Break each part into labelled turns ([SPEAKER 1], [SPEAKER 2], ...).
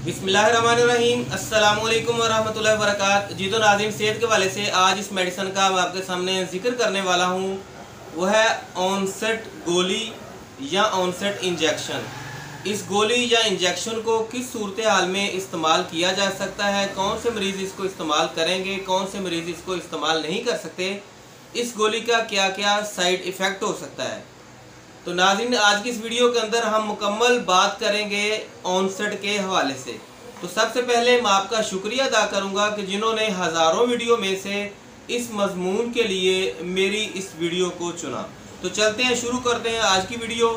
[SPEAKER 1] बिस्मिल्लाहिर्रहमानिर्रहीम अस्सलामुअलैकुम वरहमतुल्लाहि वबरकातुहू। जी तो नाज़रीन, सेहत के हवाले से आज इस मेडिसन का मैं आपके सामने जिक्र करने वाला हूँ, वो है ऑनसेट गोली या ऑनसेट इंजेक्शन। इस गोली या इंजेक्शन को किस सूरत हाल में इस्तेमाल किया जा सकता है, कौन से मरीज़ इसको इस्तेमाल करेंगे, कौन से मरीज़ इसको इस्तेमाल नहीं कर सकते, इस गोली का क्या क्या साइड इफ़ेक्ट हो सकता है। तो नाज़रीन, आज की इस वीडियो के अंदर हम मुकम्मल बात करेंगे ऑनसेट के हवाले से। तो सबसे पहले मैं आपका शुक्रिया अदा करूंगा कि जिन्होंने हज़ारों वीडियो में से इस मजमून के लिए मेरी इस वीडियो को चुना। तो चलते हैं, शुरू करते हैं आज की वीडियो।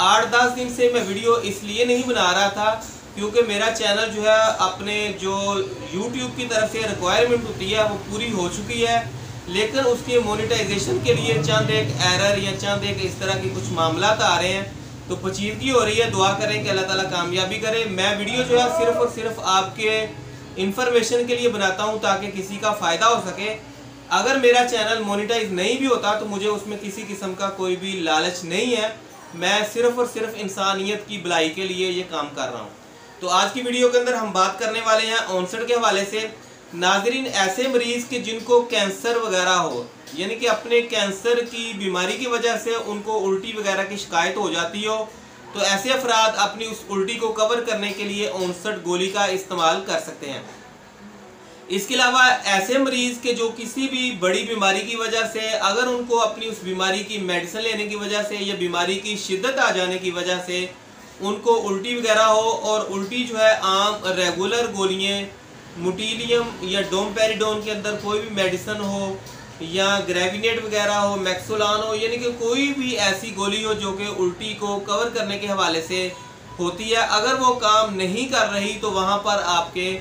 [SPEAKER 1] 8-10 दिन से मैं वीडियो इसलिए नहीं बना रहा था क्योंकि मेरा चैनल जो है अपने जो यूट्यूब की तरफ से रिक्वायरमेंट होती है वो पूरी हो चुकी है, लेकिन उसके मोनेटाइजेशन के लिए चंद एक एरर या चंद एक इस तरह के कुछ मामला आ रहे हैं। तो पेचीदगी हो रही है, दुआ करें कि अल्लाह ताला कामयाबी करे। मैं वीडियो जो है सिर्फ और सिर्फ आपके इंफॉर्मेशन के लिए बनाता हूं ताकि किसी का फ़ायदा हो सके। अगर मेरा चैनल मोनेटाइज नहीं भी होता तो मुझे उसमें किसी किस्म का कोई भी लालच नहीं है, मैं सिर्फ और सिर्फ इंसानियत की भलाई के लिए ये काम कर रहा हूँ। तो आज की वीडियो के अंदर हम बात करने वाले हैं ऑनसेट के हवाले से। नाजरीन, ऐसे मरीज़ के जिनको कैंसर वगैरह हो, यानी कि अपने कैंसर की बीमारी की वजह से उनको उल्टी वगैरह की शिकायत हो जाती हो, तो ऐसे अफराद अपनी उस उल्टी को कवर करने के लिए ऑनसेट गोली का इस्तेमाल कर सकते हैं। इसके अलावा ऐसे मरीज़ के जो किसी भी बड़ी बीमारी की वजह से, अगर उनको अपनी उस बीमारी की मेडिसिन लेने की वजह से या बीमारी की शिद्दत आ जाने की वजह से उनको उल्टी वगैरह हो, और उल्टी जो है आम रेगुलर गोलियाँ मुटीलियम या डोमपेरिडोन के अंदर कोई भी मेडिसिन हो या ग्रेविनेट वगैरह हो, मैक्सोलान हो, यानी कि कोई भी ऐसी गोली हो जो कि उल्टी को कवर करने के हवाले से होती है, अगर वो काम नहीं कर रही तो वहाँ पर आपके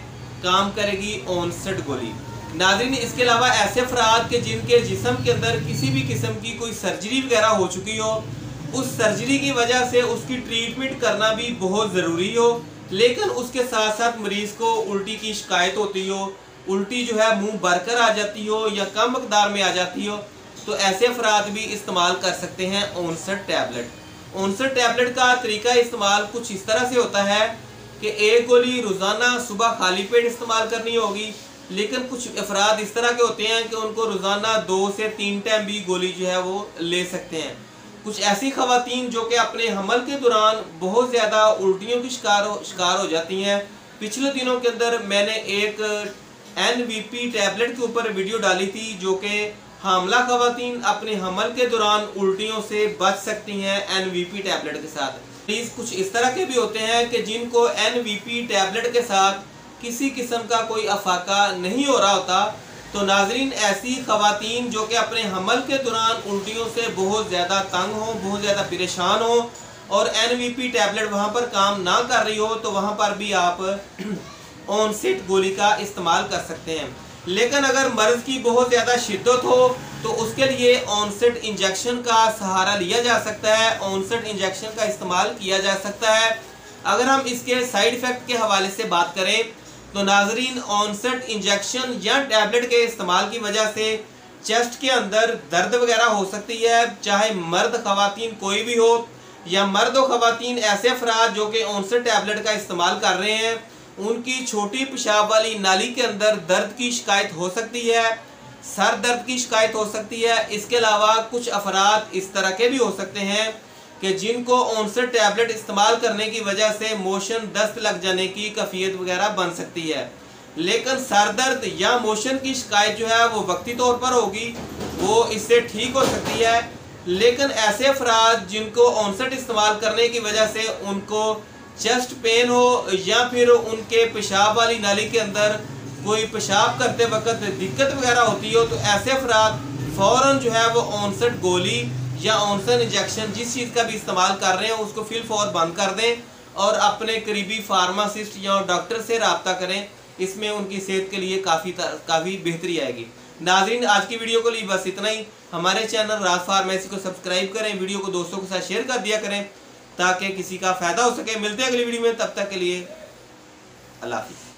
[SPEAKER 1] काम करेगी ऑनसेट गोली। नाज़रीन, इसके अलावा ऐसे अफराद के जिनके जिस्म के अंदर किसी भी किस्म की कोई सर्जरी वगैरह हो चुकी हो, उस सर्जरी की वजह से उसकी ट्रीटमेंट करना भी बहुत ज़रूरी हो, लेकिन उसके साथ साथ मरीज़ को उल्टी की शिकायत होती हो, उल्टी जो है मुंह भरकर आ जाती हो या कम मकदार में आ जाती हो, तो ऐसे अफराद भी इस्तेमाल कर सकते हैं ऑनसेट टैबलेट। ऑनसेट टैबलेट का तरीका इस्तेमाल कुछ इस तरह से होता है कि एक गोली रोज़ाना सुबह खाली पेट इस्तेमाल करनी होगी, लेकिन कुछ अफराद इस तरह के होते हैं कि उनको रोज़ाना 2 से 3 टाइम भी गोली जो है वो ले सकते हैं। कुछ ऐसी ख़वातीन जो कि अपने हमल के दौरान बहुत ज़्यादा उल्टियों की शिकार हो जाती हैं। पिछले दिनों के अंदर मैंने एक NVP टैबलेट के ऊपर वीडियो डाली थी जो कि हामला ख़वातीन अपने हमल के दौरान उल्टियों से बच सकती हैं NVP टैबलेट के साथ। प्लीज़ कुछ इस तरह के भी होते हैं कि जिनको NVP टैबलेट के साथ किसी किस्म का कोई अफाका नहीं हो रहा होता। तो नाजरीन, ऐसी ख़वातीन जो कि अपने हमल के दौरान उल्टियों से बहुत ज़्यादा तंग हो, बहुत ज़्यादा परेशान हो और NVP टैबलेट वहाँ पर काम ना कर रही हो, तो वहाँ पर भी आप ऑनसेट गोली का इस्तेमाल कर सकते हैं। लेकिन अगर मर्ज़ की बहुत ज़्यादा शिद्दत हो तो उसके लिए ऑनसेट इंजेक्शन का सहारा लिया जा सकता है, ऑनसेट इंजेक्शन का इस्तेमाल किया जा सकता है। अगर हम इसके साइड इफ़ेक्ट के हवाले से बात करें तो नाजरीन, ऑनसेट इंजेक्शन या टैबलेट के इस्तेमाल की वजह से चेस्ट के अंदर दर्द वगैरह हो सकती है, चाहे मर्द ख़वातीन कोई भी हो या मर्द व ख़वातीन ऐसे अफराद जो कि ऑनसेट टैबलेट का इस्तेमाल कर रहे हैं, उनकी छोटी पेशाब वाली नाली के अंदर दर्द की शिकायत हो सकती है, सर दर्द की शिकायत हो सकती है। इसके अलावा कुछ अफराद इस तरह के भी हो सकते हैं कि जिनको ऑनसेट टैबलेट इस्तेमाल करने की वजह से मोशन दस्त लग जाने की कैफियत वगैरह बन सकती है, लेकिन सर दर्द या मोशन की शिकायत जो है वो वक्ती तौर पर होगी, वो इससे ठीक हो सकती है। लेकिन ऐसे अफराद जिनको ऑनसेट इस्तेमाल करने की वजह से उनको चेस्ट पेन हो या फिर उनके पेशाब वाली नाली के अंदर कोई पेशाब करते वक्त दिक्कत वगैरह होती हो, तो ऐसे अफराद फ़ौरन जो है वो ऑनसेट गोली या ऑनसेट इंजेक्शन जिस चीज़ का भी इस्तेमाल कर रहे हैं उसको फिल फौर बंद कर दें और अपने करीबी फार्मासिस्ट या डॉक्टर से रब्ता करें। इसमें उनकी सेहत के लिए काफ़ी बेहतरी आएगी। नाज़रीन, आज की वीडियो के लिए बस इतना ही। हमारे चैनल राज फार्मेसी को सब्सक्राइब करें, वीडियो को दोस्तों के साथ शेयर कर दिया करें ताकि किसी का फ़ायदा हो सके। मिलते हैं अगली वीडियो में, तब तक के लिए अल्लाह हाफ़िज़।